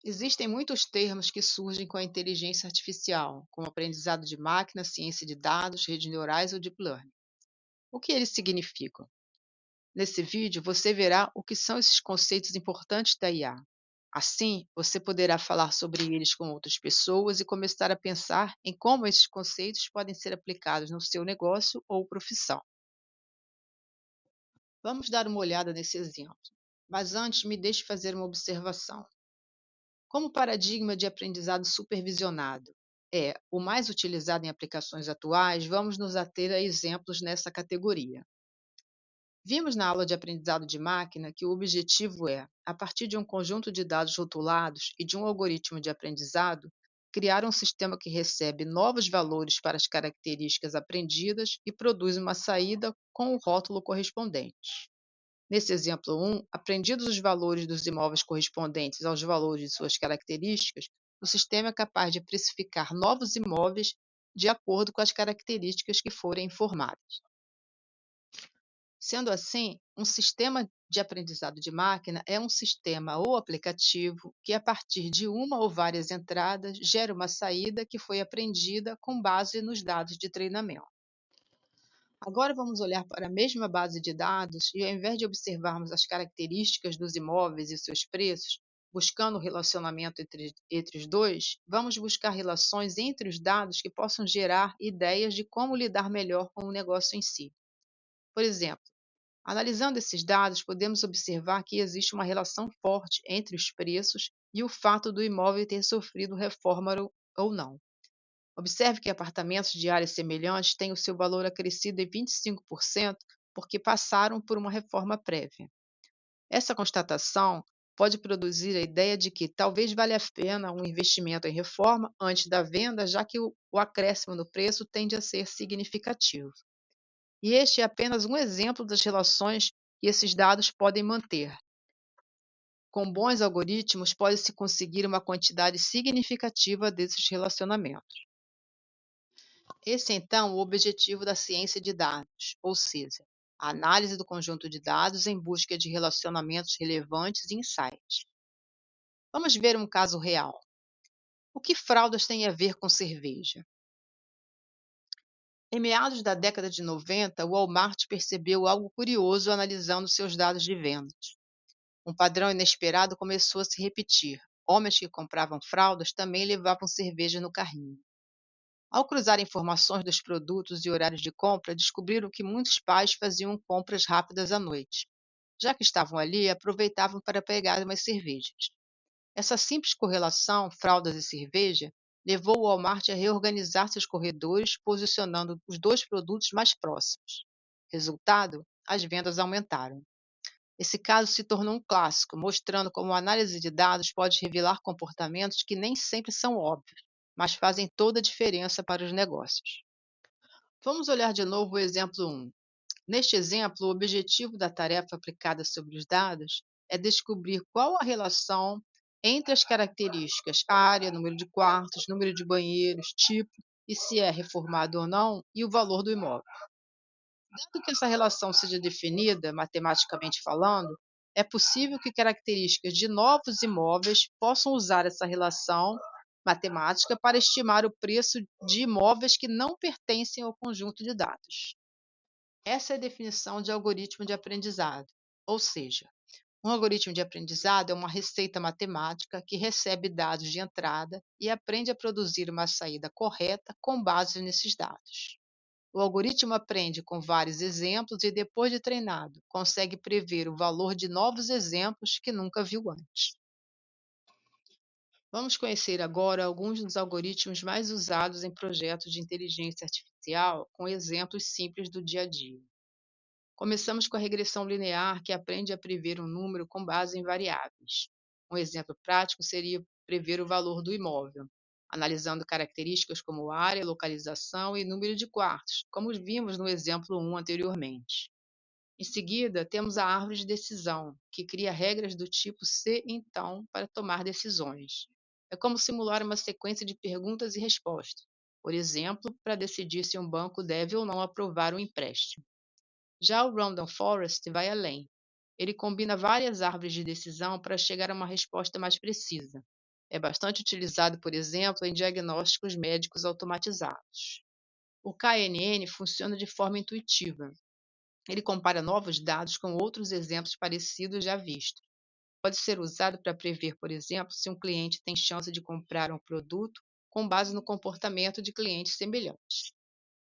Existem muitos termos que surgem com a inteligência artificial, como aprendizado de máquina, ciência de dados, redes neurais ou deep learning. O que eles significam? Nesse vídeo, você verá o que são esses conceitos importantes da IA. Assim, você poderá falar sobre eles com outras pessoas e começar a pensar em como esses conceitos podem ser aplicados no seu negócio ou profissão. Vamos dar uma olhada nesse exemplo. Mas antes, me deixe fazer uma observação. Como paradigma de aprendizado supervisionado é o mais utilizado em aplicações atuais, vamos nos ater a exemplos nessa categoria. Vimos na aula de aprendizado de máquina que o objetivo é, a partir de um conjunto de dados rotulados e de um algoritmo de aprendizado, criar um sistema que recebe novos valores para as características aprendidas e produz uma saída com o rótulo correspondente. Nesse exemplo 1, aprendidos os valores dos imóveis correspondentes aos valores de suas características, o sistema é capaz de precificar novos imóveis de acordo com as características que forem informadas. Sendo assim, um sistema de aprendizado de máquina é um sistema ou aplicativo que, a partir de uma ou várias entradas, gera uma saída que foi aprendida com base nos dados de treinamento. Agora vamos olhar para a mesma base de dados e, ao invés de observarmos as características dos imóveis e seus preços, buscando o relacionamento entre os dois, vamos buscar relações entre os dados que possam gerar ideias de como lidar melhor com o negócio em si. Por exemplo, analisando esses dados, podemos observar que existe uma relação forte entre os preços e o fato do imóvel ter sofrido reforma ou não. Observe que apartamentos de áreas semelhantes têm o seu valor acrescido em 25% porque passaram por uma reforma prévia. Essa constatação pode produzir a ideia de que talvez valha a pena um investimento em reforma antes da venda, já que o acréscimo no preço tende a ser significativo. E este é apenas um exemplo das relações que esses dados podem manter. Com bons algoritmos, pode-se conseguir uma quantidade significativa desses relacionamentos. Esse, então, é o objetivo da ciência de dados, ou seja, a análise do conjunto de dados em busca de relacionamentos relevantes e insights. Vamos ver um caso real. O que fraldas têm a ver com cerveja? Em meados da década de 90, o Walmart percebeu algo curioso analisando seus dados de vendas. Um padrão inesperado começou a se repetir. Homens que compravam fraldas também levavam cerveja no carrinho. Ao cruzar informações dos produtos e horários de compra, descobriram que muitos pais faziam compras rápidas à noite. Já que estavam ali, aproveitavam para pegar umas cervejas. Essa simples correlação, fraldas e cerveja, levou o Walmart a reorganizar seus corredores, posicionando os dois produtos mais próximos. Resultado: as vendas aumentaram. Esse caso se tornou um clássico, mostrando como a análise de dados pode revelar comportamentos que nem sempre são óbvios, mas fazem toda a diferença para os negócios. Vamos olhar de novo o exemplo 1. Neste exemplo, o objetivo da tarefa aplicada sobre os dados é descobrir qual a relação entre as características área, número de quartos, número de banheiros, tipo e se é reformado ou não, e o valor do imóvel. Dado que essa relação seja definida, matematicamente falando, é possível que características de novos imóveis possam usar essa relação matemática para estimar o preço de imóveis que não pertencem ao conjunto de dados. Essa é a definição de algoritmo de aprendizado, ou seja, um algoritmo de aprendizado é uma receita matemática que recebe dados de entrada e aprende a produzir uma saída correta com base nesses dados. O algoritmo aprende com vários exemplos e, depois de treinado, consegue prever o valor de novos exemplos que nunca viu antes. Vamos conhecer agora alguns dos algoritmos mais usados em projetos de inteligência artificial com exemplos simples do dia a dia. Começamos com a regressão linear, que aprende a prever um número com base em variáveis. Um exemplo prático seria prever o valor do imóvel, analisando características como área, localização e número de quartos, como vimos no exemplo 1 anteriormente. Em seguida, temos a árvore de decisão, que cria regras do tipo se então para tomar decisões. É como simular uma sequência de perguntas e respostas, por exemplo, para decidir se um banco deve ou não aprovar um empréstimo. Já o Random Forest vai além. Ele combina várias árvores de decisão para chegar a uma resposta mais precisa. É bastante utilizado, por exemplo, em diagnósticos médicos automatizados. O KNN funciona de forma intuitiva. Ele compara novos dados com outros exemplos parecidos já vistos. Pode ser usado para prever, por exemplo, se um cliente tem chance de comprar um produto com base no comportamento de clientes semelhantes.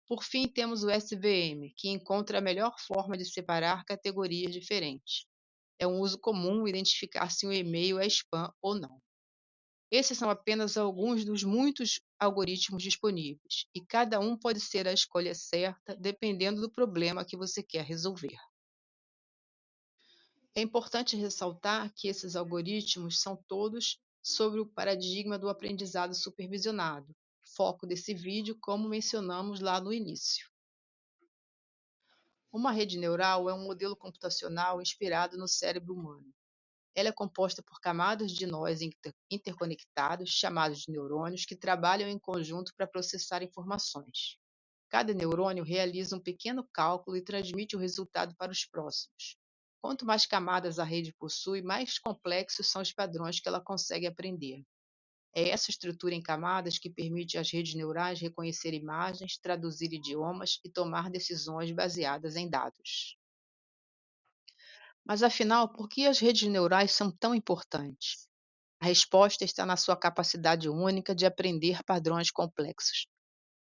Por fim, temos o SVM, que encontra a melhor forma de separar categorias diferentes. É um uso comum identificar se um e-mail é spam ou não. Esses são apenas alguns dos muitos algoritmos disponíveis, e cada um pode ser a escolha certa dependendo do problema que você quer resolver. É importante ressaltar que esses algoritmos são todos sobre o paradigma do aprendizado supervisionado, foco desse vídeo, como mencionamos lá no início. Uma rede neural é um modelo computacional inspirado no cérebro humano. Ela é composta por camadas de nós interconectados, chamados de neurônios, que trabalham em conjunto para processar informações. Cada neurônio realiza um pequeno cálculo e transmite o resultado para os próximos. Quanto mais camadas a rede possui, mais complexos são os padrões que ela consegue aprender. É essa estrutura em camadas que permite às redes neurais reconhecer imagens, traduzir idiomas e tomar decisões baseadas em dados. Mas afinal, por que as redes neurais são tão importantes? A resposta está na sua capacidade única de aprender padrões complexos.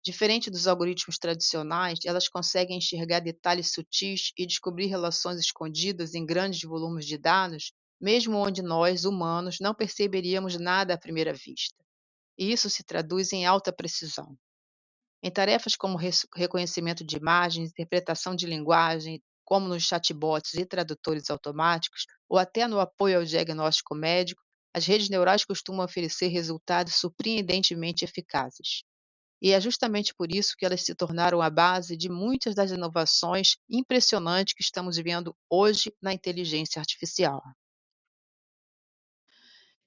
Diferente dos algoritmos tradicionais, elas conseguem enxergar detalhes sutis e descobrir relações escondidas em grandes volumes de dados, mesmo onde nós, humanos, não perceberíamos nada à primeira vista. E isso se traduz em alta precisão. Em tarefas como reconhecimento de imagens, interpretação de linguagem, como nos chatbots e tradutores automáticos, ou até no apoio ao diagnóstico médico, as redes neurais costumam oferecer resultados surpreendentemente eficazes. E é justamente por isso que elas se tornaram a base de muitas das inovações impressionantes que estamos vendo hoje na inteligência artificial.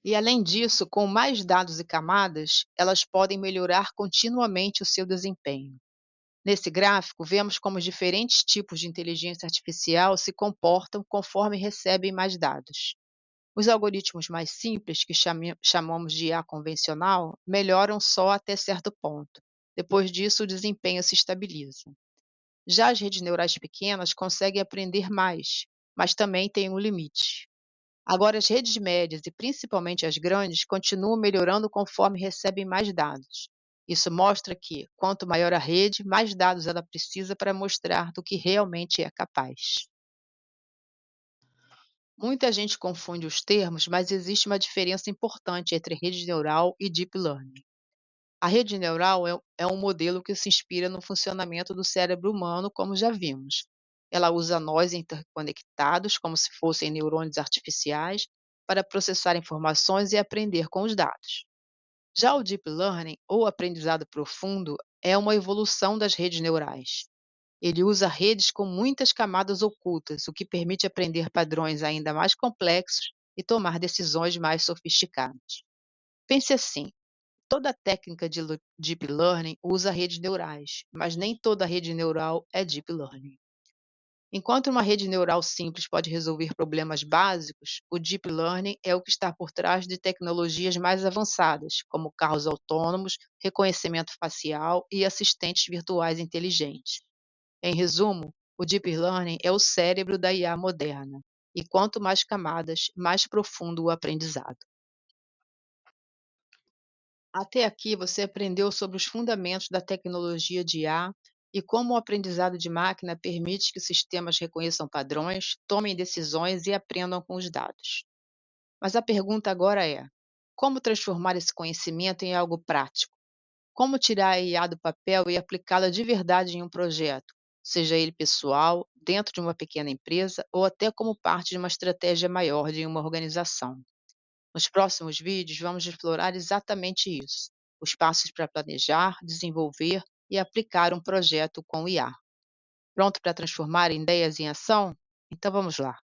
E além disso, com mais dados e camadas, elas podem melhorar continuamente o seu desempenho. Nesse gráfico, vemos como os diferentes tipos de inteligência artificial se comportam conforme recebem mais dados. Os algoritmos mais simples, que chamamos de IA convencional, melhoram só até certo ponto. Depois disso, o desempenho se estabiliza. Já as redes neurais pequenas conseguem aprender mais, mas também têm um limite. Agora, as redes médias e principalmente as grandes continuam melhorando conforme recebem mais dados. Isso mostra que, quanto maior a rede, mais dados ela precisa para mostrar do que realmente é capaz. Muita gente confunde os termos, mas existe uma diferença importante entre rede neural e deep learning. A rede neural é um modelo que se inspira no funcionamento do cérebro humano, como já vimos. Ela usa nós interconectados, como se fossem neurônios artificiais, para processar informações e aprender com os dados. Já o deep learning, ou aprendizado profundo, é uma evolução das redes neurais. Ele usa redes com muitas camadas ocultas, o que permite aprender padrões ainda mais complexos e tomar decisões mais sofisticadas. Pense assim: toda técnica de deep learning usa redes neurais, mas nem toda rede neural é deep learning. Enquanto uma rede neural simples pode resolver problemas básicos, o deep learning é o que está por trás de tecnologias mais avançadas, como carros autônomos, reconhecimento facial e assistentes virtuais inteligentes. Em resumo, o deep learning é o cérebro da IA moderna, e quanto mais camadas, mais profundo o aprendizado. Até aqui você aprendeu sobre os fundamentos da tecnologia de IA e como o aprendizado de máquina permite que sistemas reconheçam padrões, tomem decisões e aprendam com os dados. Mas a pergunta agora é: como transformar esse conhecimento em algo prático? Como tirar a IA do papel e aplicá-la de verdade em um projeto, seja ele pessoal, dentro de uma pequena empresa ou até como parte de uma estratégia maior de uma organização? Nos próximos vídeos, vamos explorar exatamente isso: os passos para planejar, desenvolver e aplicar um projeto com IA. Pronto para transformar ideias em ação? Então vamos lá!